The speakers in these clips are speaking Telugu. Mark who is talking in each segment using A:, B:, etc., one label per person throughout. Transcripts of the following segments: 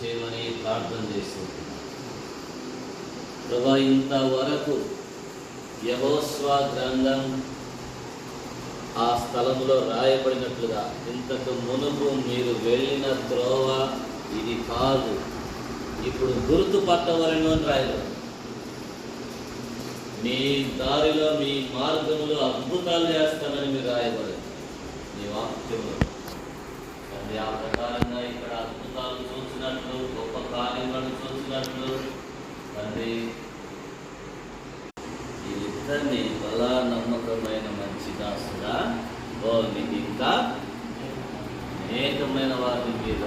A: చేయమని ప్రార్థన చేస్తుంది. ప్రభా, ఇంతవరకు యెహోషువ గ్రంథం ఆ స్థలంలో రాయబడినట్లుగా ఇంతకు మునుపు మీరు వెళ్ళిన త్రోవ ఇది కాదు, ఇప్పుడు గుర్తుపట్టవలను అని రాయబడి, మీ దారిలో మీ మార్గంలో అద్భుతాలు చేస్తానని మీరు రాయబడి మీ వాక్యంలో తండ్రి, ఆ ప్రకారంగా ఇక్కడ అద్భుతాలు చూసినట్లు గొప్ప కార్యಗಳನ್ನು చూసినట్లు తండ్రి వీళ్ళిద్దరిని బలా నమ్మకమైన మంచి దాసుగా నీకు ఇంకా అనేకమైన వాటి మీద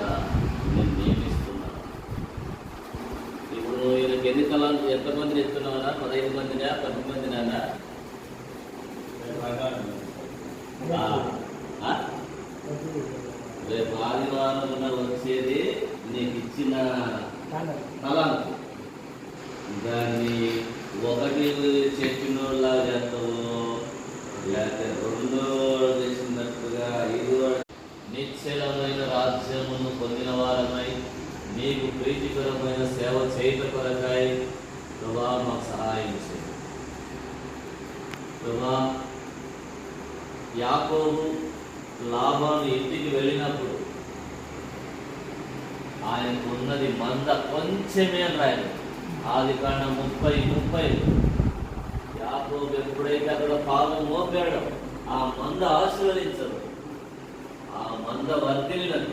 A: నేను నియమిస్తున్నాను. ఇప్పుడు ఈయనకి ఎన్ని తలాలు ఎంతమందిని ఇస్తున్నావా? 15 మందినా 10 మందినా? రేపు ఆదివారం వచ్చేది నీకు ఇచ్చిన తలాంతు. దాన్ని ఒకటి చెప్పినోళ్ళ చేస్తావు, లేకపోతే 2 చేసినట్టుగా 5 నిశ్చలమైన రాజ్యమును పొందిన వారమై నీకు ప్రీతికరమైన సేవ చేయట కొరకై ప్రభా మాకు సహాయం చేయండి. ప్రభా, యాకోబు లాబాను ఇంటికి వెళ్ళినప్పుడు ఆయనకు ఉన్నది మంద కొంచెమే అని రాయదు. ఆదికాండం 30 యాకోబు ఎప్పుడైతే అక్కడ పాలు మోపాడో ఆ మంద ఆశీర్వదించదు, ఆ మంద వర్ధిల్లినది,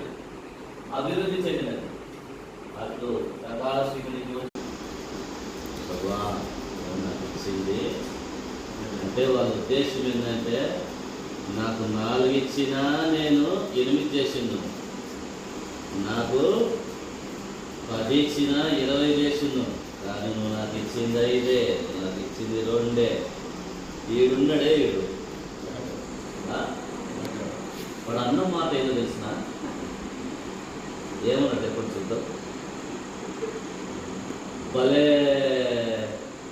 A: అభివృద్ధి చెందినది. అటు ప్రకాశికునికి వచ్చింది అంటే వాళ్ళ ఉద్దేశం ఏంటంటే, నాకు 4 ఇచ్చినా నేను 8 చేసిండు, నాకు 10 ఇచ్చినా 20 చేసిండు, కానీ నువ్వు నాకు ఇచ్చింది 5, నాకు ఇచ్చింది 2. ఈడున్నాడే వీడు. వాడు అన్నం మాట ఏదో తెలిసిన ఏమన్నట్టు ఎప్పుడు చూద్దాం. భలే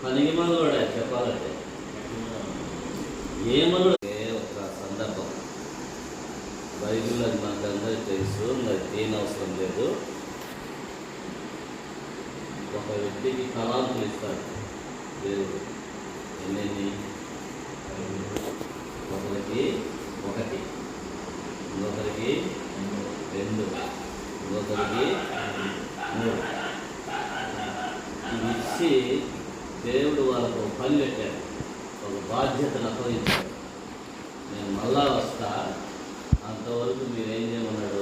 A: పనికిమాల కూడా చెప్పాలంటే ఏమన్నా ఒక సందర్భం బైబిల్ అది మనకు అందరికీ తెలుసు, అది అవసరం లేదు. ఒక వ్యక్తికి తలాంతులు ఇస్తాడు దేవుడు. ఎన్ని? ఒకరికి 1, ఇంకొకరికి 2, ఇంకొకరికి 3. ఇవి ఇచ్చి దేవుడు వాళ్ళకు ఒక పని పెట్టాడు, ఒక బాధ్యతను అప్పగించాడు. నేను మళ్ళా వస్తా, అంతవరకు మీరు ఏం చేయమన్నాడు?